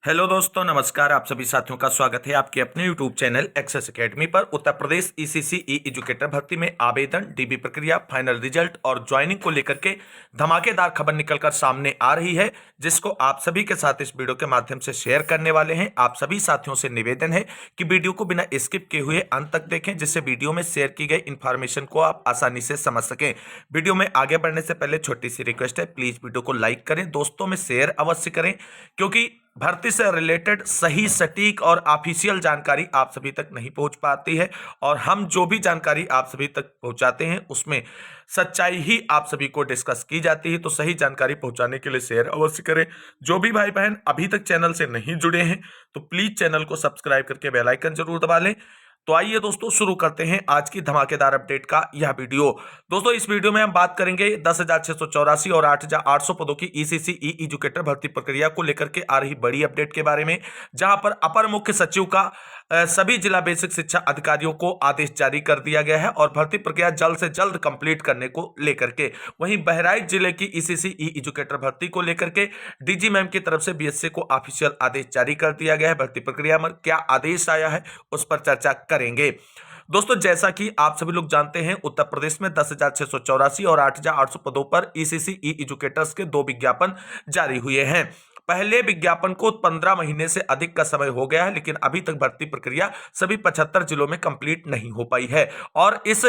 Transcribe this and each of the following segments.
Hello दोस्तों, नमस्कार। आप सभी साथियों का स्वागत है आपके अपने यूट्यूब चैनल एक्सेस एकेडमी पर। उत्तर प्रदेश ईसीसी ई एजुकेटर भर्ती में आवेदन, डीबी प्रक्रिया, फाइनल रिजल्ट और ज्वाइनिंग को लेकर के धमाकेदार खबर निकलकर सामने आ रही है, जिसको आप सभी के साथ इस वीडियो के माध्यम से शेयर करने वाले हैं। आप सभी साथियों से निवेदन है कि वीडियो को बिना स्किप किए हुए अंत तक देखें, जिससे वीडियो में शेयर की गई इंफॉर्मेशन को आप आसानी से समझ सकें। वीडियो में आगे बढ़ने से पहले छोटी सी रिक्वेस्ट है, प्लीज वीडियो को लाइक करें, दोस्तों में शेयर अवश्य करें, क्योंकि भर्ती से रिलेटेड सही, सटीक और ऑफिशियल जानकारी आप सभी तक नहीं पहुंच पाती है। और हम जो भी जानकारी आप सभी तक पहुंचाते हैं उसमें सच्चाई ही आप सभी को डिस्कस की जाती है। तो सही जानकारी पहुंचाने के लिए शेयर अवश्य करें। जो भी भाई बहन अभी तक चैनल से नहीं जुड़े हैं तो प्लीज चैनल को सब्सक्राइब करके बेल आइकन जरूर दबा लें। तो आइए दोस्तों, शुरू करते हैं आज की धमाकेदार अपडेट का यह वीडियो। दोस्तों, इस वीडियो में हम बात करेंगे 10,684 और 8,800 पदों की ईसीसी ई एजुकेटर भर्ती प्रक्रिया को लेकर के आ रही बड़ी अपडेट के बारे में, जहां पर अपर मुख्य सचिव का सभी जिला बेसिक शिक्षा अधिकारियों को आदेश जारी कर दिया गया है और भर्ती प्रक्रिया जल्द से जल्द कंप्लीट करने को लेकर के। वहीं बहराइच जिले की ईसीसी ई एजुकेटर भर्ती को लेकर के डीजी मैम की तरफ से बीएससी को ऑफिशियल आदेश जारी कर दिया गया है। भर्ती प्रक्रिया में क्या आदेश आया है उस पर चर्चा करेंगे। दोस्तों, जैसा कि आप सभी लोग जानते हैं, उत्तर प्रदेश में 10,684 और 8,800 पदों पर ईसीसी ई एजुकेटर्स के 2 विज्ञापन जारी हुए हैं। पहले विज्ञापन को 15 महीने से अधिक का समय हो गया है, लेकिन अभी तक भर्ती प्रक्रिया सभी 75 जिलों में कंप्लीट नहीं हो पाई है। और इस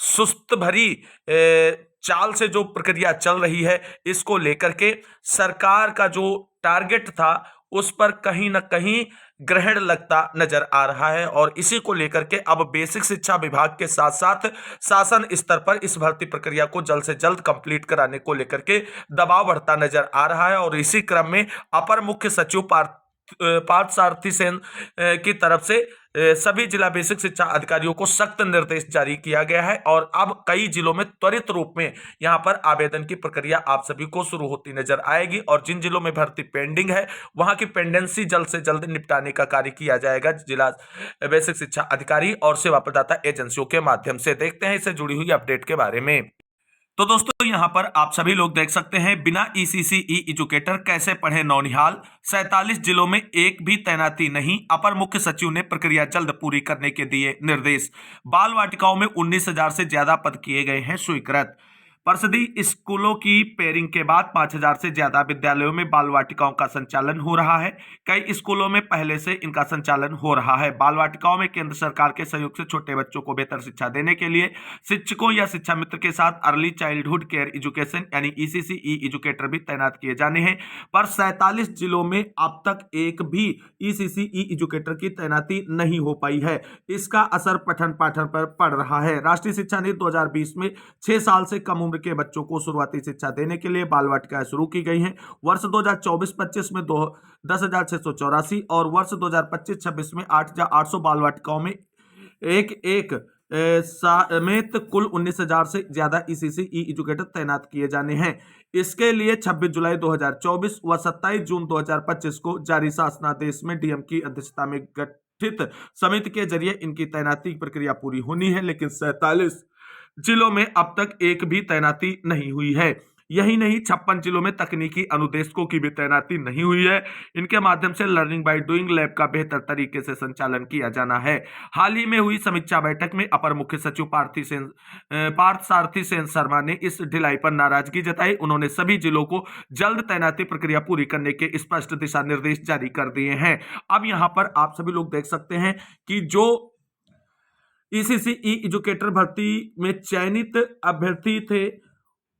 सुस्त भरी चाल से जो प्रक्रिया चल रही है, इसको लेकर के सरकार का जो टारगेट था उस पर कहीं ना कहीं ग्रहण लगता नजर आ रहा है। और इसी को लेकर के अब बेसिक शिक्षा विभाग के साथ साथ शासन स्तर पर इस भर्ती प्रक्रिया को जल्द से जल्द कंप्लीट कराने को लेकर के दबाव बढ़ता नजर आ रहा है। और इसी क्रम में अपर मुख्य सचिव पार्थ सारथी सेन की तरफ से सभी जिला बेसिक शिक्षा अधिकारियों को सख्त निर्देश जारी किया गया है। और अब कई जिलों में त्वरित रूप में यहां पर आवेदन की प्रक्रिया आप सभी को शुरू होती नजर आएगी। और जिन जिलों में भर्ती पेंडिंग है वहां की पेंडेंसी जल्द से जल्द निपटाने का कार्य किया जाएगा जिला बेसिक शिक्षा अधिकारी और सेवा प्रदाता एजेंसियों के माध्यम से। देखते हैं इससे जुड़ी हुई अपडेट के बारे में। तो दोस्तों, यहां पर आप सभी लोग देख सकते हैं, बिना ईसीसी ई एजुकेटर कैसे पढ़े नौनिहाल, 47 जिलों में एक भी तैनाती नहीं, अपर मुख्य सचिव ने प्रक्रिया जल्द पूरी करने के दिए निर्देश। बाल वाटिकाओं में 19,000 से ज्यादा पद किए गए हैं स्वीकृत। परिषदीय स्कूलों की पेयरिंग के बाद 5,000 से ज्यादा विद्यालयों में बाल वाटिकाओं का संचालन हो रहा है। कई स्कूलों में पहले से इनका संचालन हो रहा है। बाल वाटिकाओं में केंद्र सरकार के सहयोग से छोटे बच्चों को बेहतर शिक्षा देने के लिए शिक्षकों या शिक्षा मित्र के साथ अर्ली चाइल्डहुड केयर एजुकेशन यानी ईसीसी ई एजुकेटर भी तैनात किए जाने हैं। पर 47 जिलों में अब तक एक भी ईसीसी ई एजुकेटर की तैनाती नहीं हो पाई है। इसका असर पठन पाठन पर पड़ रहा है। राष्ट्रीय शिक्षा नीति 2020 में 6 साल से कम उम्र के बच्चों को शुरुआती शिक्षा देने के लिए बाल वाटिकाएं शुरू की गई हैं। वर्ष 2024-25 में 10,684 और वर्ष 2025-26 में 8,800 बाल वाटिकाओं में एक एक समेत कुल 19,000 से ज्यादा ईसीसी ई एजुकेटर तैनात किए जाने हैं। इसके लिए 26 जुलाई 2024 व 27 जून 2025 को जारी शासनादेश में डीएम की अध्यक्षता में गठित समिति के जरिए इनकी तैनाती प्रक्रिया पूरी होनी है। लेकिन 47 जिलों में अब तक एक भी तैनाती नहीं हुई है। यही नहीं, 56 जिलों में तकनीकी अनुदेशकों की भी तैनाती नहीं हुई है। इनके माध्यम से लर्निंग बाय डूइंग लैब का बेहतर तरीके से संचालन किया जाना है। हाल ही में हुई समीक्षा बैठक में अपर मुख्य सचिव पार्थ सारथी सेन शर्मा ने इस ढिलाई पर नाराजगी जताई। उन्होंने सभी जिलों को जल्द तैनाती प्रक्रिया पूरी करने के स्पष्ट दिशा निर्देश जारी कर दिए हैं। अब यहां पर आप सभी लोग देख सकते हैं कि जो ईसीसी ई एजुकेटर भर्ती में चयनित अभ्यर्थी थे,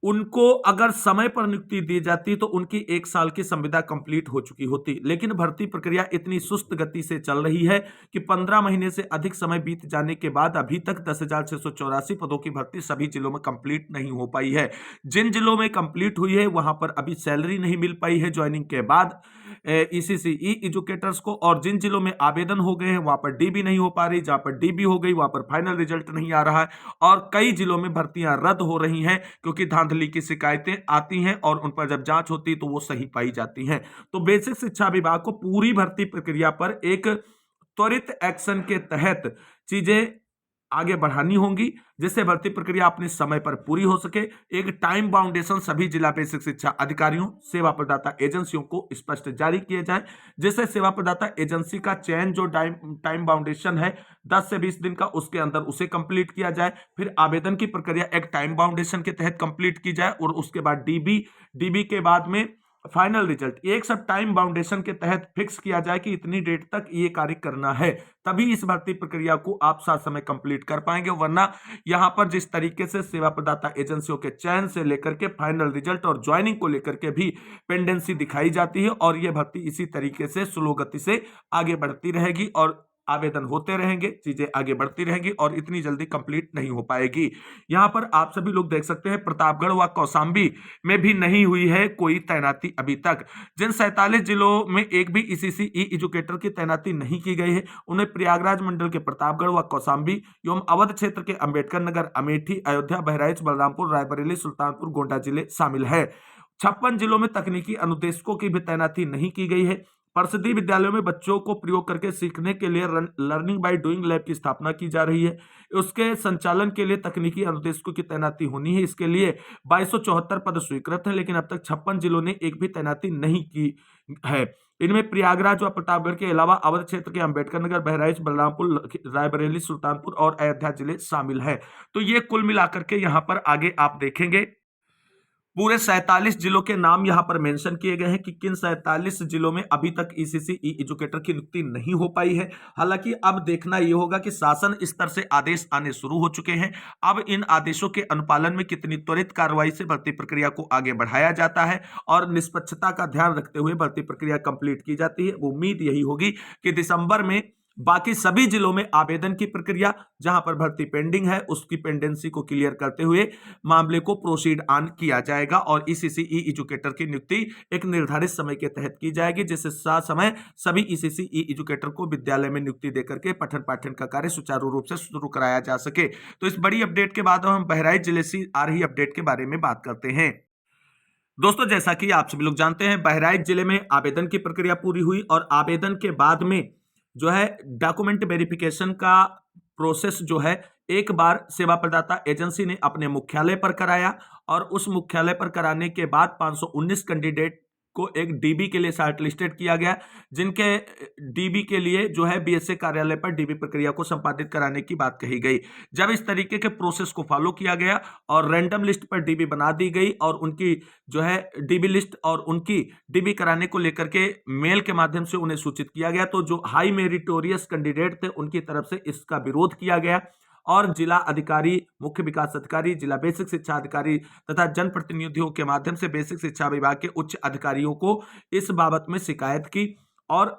उनको अगर समय पर नियुक्ति दी जाती तो उनकी 1 साल की संविदा कंप्लीट हो चुकी होती। लेकिन भर्ती प्रक्रिया इतनी सुस्त गति से चल रही है कि 15 महीने से अधिक समय बीत जाने के बाद अभी तक 10,684 पदों की भर्ती सभी जिलों में कंप्लीट नहीं हो पाई है। जिन जिलों में कंप्लीट हुई है वहां पर अभी सैलरी नहीं मिल पाई है ज्वाइनिंग के बाद ईसीसी ई एजुकेटर्स को। और जिन जिलों में आवेदन हो गए हैं वहां पर डीबी नहीं हो पा रही, जहां पर डीबी हो गई वहां पर फाइनल रिजल्ट नहीं आ रहा है। और कई जिलों में भर्तियां रद्द हो रही हैं क्योंकि धांधली की शिकायतें आती हैं और उन पर जब जांच होती है तो वो सही पाई जाती हैं। तो बेसिक शिक्षा विभाग को पूरी भर्ती प्रक्रिया पर एक त्वरित एक्शन के तहत चीजें आगे बढ़ानी होंगी, जिससे भर्ती प्रक्रिया अपने समय पर पूरी हो सके। एक टाइम बाउंडेशन सभी जिला बेसिक शिक्षा अधिकारियों, सेवा प्रदाता एजेंसियों को स्पष्ट जारी किए जाए, जिससे सेवा प्रदाता एजेंसी का चयन जो टाइम बाउंडेशन है 10 से 20 दिन का, उसके अंदर उसे कंप्लीट किया जाए। फिर आवेदन की प्रक्रिया एक टाइम बाउंडेशन के तहत कंप्लीट की जाए और उसके बाद डीबी के बाद में फाइनल रिजल्ट, एक सब टाइम बाउंडेशन के तहत फिक्स किया जाए कि इतनी डेट तक ये कार्य करना है, तभी इस भर्ती प्रक्रिया को आप साथ समय कंप्लीट कर पाएंगे। वरना यहां पर जिस तरीके से सेवा प्रदाता एजेंसियों के चयन से लेकर के फाइनल रिजल्ट और ज्वाइनिंग को लेकर के भी पेंडेंसी दिखाई जाती है और यह भर्ती इसी तरीके से स्लो गति से आगे बढ़ती रहेगी और आवेदन होते रहेंगे, चीजें आगे बढ़ती रहेंगी और इतनी जल्दी कंप्लीट नहीं हो पाएगी। यहां पर आप सभी लोग देख सकते हैं प्रतापगढ़ व कौशाम्बी में भी नहीं हुई है कोई तैनाती अभी तक। जिन 47 जिलों में एक भी ईसीसी ई एजुकेटर की तैनाती नहीं की गई है, उन्हें प्रयागराज मंडल के प्रतापगढ़ व कौशाम्बी एवं अवध क्षेत्र के अंबेडकर नगर, अमेठी, अयोध्या, बहराइच, बलरामपुर, रायबरेली, सुल्तानपुर, गोंडा जिले शामिल है। 56 जिलों में तकनीकी अनुदेशकों की भी तैनाती नहीं की गई है। परिषदीय विद्यालयों में बच्चों को प्रयोग करके सीखने के लिए लर्निंग बाय डूइंग लैब की स्थापना की जा रही है। उसके संचालन के लिए तकनीकी अनुदेशकों की तैनाती होनी है। इसके लिए 2274 पद स्वीकृत हैं, लेकिन अब तक 56 जिलों ने एक भी तैनाती नहीं की है। इनमें प्रयागराज व प्रतापगढ़ के अलावा अवध क्षेत्र के अंबेडकर नगर, बहराइच, बलरामपुर, रायबरेली, सुल्तानपुर और अयोध्या जिले शामिल हैं। तो ये कुल मिलाकर के यहाँ पर आगे आप देखेंगे पूरे 47 जिलों के नाम यहां पर मेंशन किए गए हैं कि किन 47 जिलों में अभी तक ईसीसी ई एजुकेटर की नियुक्ति नहीं हो पाई है। हालांकि अब देखना यह होगा कि शासन स्तर से आदेश आने शुरू हो चुके हैं। अब इन आदेशों के अनुपालन में कितनी त्वरित कार्रवाई से भर्ती प्रक्रिया को आगे बढ़ाया जाता है और निष्पक्षता का ध्यान रखते हुए भर्ती प्रक्रिया कंप्लीट की जाती है। उम्मीद यही होगी कि दिसंबर में बाकी सभी जिलों में आवेदन की प्रक्रिया जहां पर भर्ती पेंडिंग है उसकी पेंडेंसी को क्लियर करते हुए मामले को प्रोसीड ऑन किया जाएगा और ईसीसी ई एजुकेटर की नियुक्ति एक निर्धारित समय के तहत की जाएगी, जिससे समय सभी ईसीसी ई एजुकेटर को विद्यालय में नियुक्ति देकर के पठन पाठन का कार्य सुचारू रूप से शुरू कराया जा सके। तो इस बड़ी अपडेट के बाद हम बहराइच जिले से आ रही अपडेट के बारे में बात करते हैं। दोस्तों, जैसा कि आप सभी लोग जानते हैं, बहराइच जिले में आवेदन की प्रक्रिया पूरी हुई और आवेदन के बाद में जो है डॉक्यूमेंट वेरिफिकेशन का प्रोसेस जो है एक बार सेवा प्रदाता एजेंसी ने अपने मुख्यालय पर कराया और उस मुख्यालय पर कराने के बाद 519 कैंडिडेट को एक डीबी के लिए शॉर्ट लिस्टेड किया गया, जिनके डीबी के लिए जो है बीएसए कार्यालय पर डीबी प्रक्रिया को संपादित कराने की बात कही गई। जब इस तरीके के प्रोसेस को फॉलो किया गया और रैंडम लिस्ट पर डीबी बना दी गई और उनकी जो है डीबी लिस्ट और उनकी डीबी कराने को लेकर के मेल के माध्यम से उन्हें सूचित किया गया, तो जो हाई मेरिटोरियस कैंडिडेट थे उनकी तरफ से इसका विरोध किया गया और जिला अधिकारी, मुख्य विकास अधिकारी, जिला बेसिक शिक्षा अधिकारी तथा जनप्रतिनिधियों के माध्यम से बेसिक शिक्षा विभाग के उच्च अधिकारियों को इस बाबत में शिकायत की और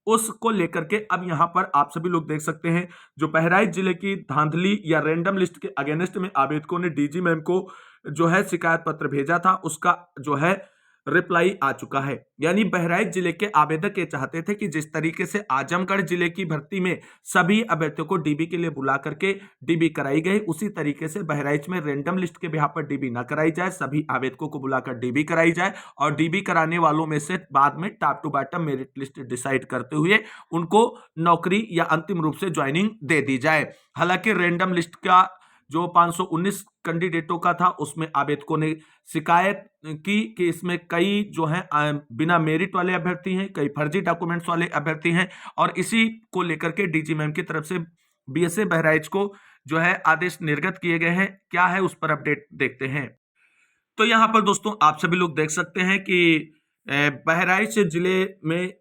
उसको लेकर के अब यहां पर आप सभी लोग देख सकते हैं जो बहराइच जिले की धांधली या रैंडम लिस्ट के अगेंस्ट में आवेदकों ने डीजी मैम को जो है शिकायत पत्र भेजा था, उसका जो है रिप्लाई आ चुका है। यानी बहराइच जिले के आवेदक ये चाहते थे कि जिस तरीके से आजमगढ़ जिले की भर्ती में सभी अभ्यर्थियों को डीबी के लिए बुला करके डीबी कराई गई, उसी तरीके से बहराइच में रैंडम लिस्ट के बिहाफ पर डीबी ना कराई जाए, सभी आवेदकों को बुलाकर डीबी कराई जाए और डीबी कराने वालों में से बाद में top to bottom merit list decide करते हुए उनको नौकरी या अंतिम रूप से ज्वाइनिंग दे दी जाए। हालांकि रैंडम लिस्ट का जो 519 कैंडिडेटों का था उसमें आवेदकों ने शिकायत की कि इसमें कई जो हैं बिना मेरिट वाले अभ्यर्थी हैं, कई फर्जी डॉक्यूमेंट्स वाले अभ्यर्थी हैं और इसी को लेकर के डीजी मैम की तरफ से बीएसए बहराइच को जो है आदेश निर्गत किए गए हैं। क्या है उस पर अपडेट देखते हैं। तो यहाँ पर दोस्तों आप सभी लोग देख सकते हैं कि बहराइच जिले में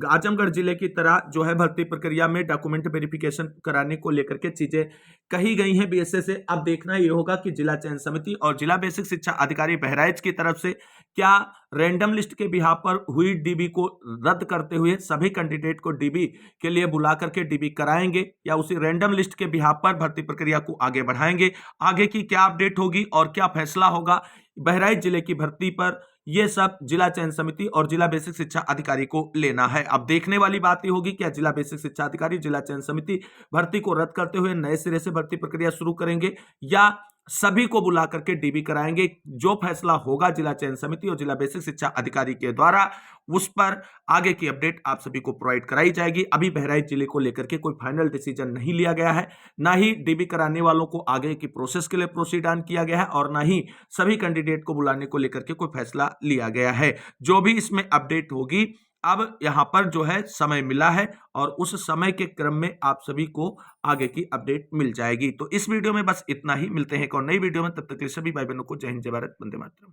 आजमगढ़ जिले की तरह जो है भर्ती प्रक्रिया में डॉक्यूमेंट वेरिफिकेशन कराने को लेकर के चीजें कही गई हैं बीएसए से। अब देखना ये होगा कि जिला चयन समिति और जिला बेसिक शिक्षा अधिकारी बहराइच की तरफ से क्या रैंडम लिस्ट के बिहाफ पर हुई डीबी को रद्द करते हुए सभी कैंडिडेट को डीबी के लिए बुला करके डीबी कराएंगे या उसी रैंडम लिस्ट के बिहाफ पर भर्ती प्रक्रिया को आगे बढ़ाएंगे। आगे की क्या अपडेट होगी और क्या फैसला होगा बहराइच जिले की भर्ती पर, ये सब जिला चयन समिति और जिला बेसिक शिक्षा अधिकारी को लेना है। अब देखने वाली बात ये होगी क्या जिला बेसिक शिक्षा अधिकारी, जिला चयन समिति भर्ती को रद्द करते हुए नए सिरे से भर्ती प्रक्रिया शुरू करेंगे या सभी को बुला करके डीबी कराएंगे। जो फैसला होगा जिला चयन समिति और जिला बेसिक शिक्षा अधिकारी के द्वारा, उस पर आगे की अपडेट आप सभी को प्रोवाइड कराई जाएगी। अभी बहराइच जिले को लेकर के कोई फाइनल डिसीजन नहीं लिया गया है, ना ही डीबी कराने वालों को आगे की प्रोसेस के लिए प्रोसीड ऑन किया गया है और ना ही सभी कैंडिडेट को बुलाने को लेकर के कोई फैसला लिया गया है। जो भी इसमें अपडेट होगी, अब यहां पर जो है समय मिला है और उस समय के क्रम में आप सभी को आगे की अपडेट मिल जाएगी। तो इस वीडियो में बस इतना ही, मिलते हैं एक और नई वीडियो में, तब तक के लिए सभी भाई बहनों को जय हिंद, जय भारत, वंदे मातरम।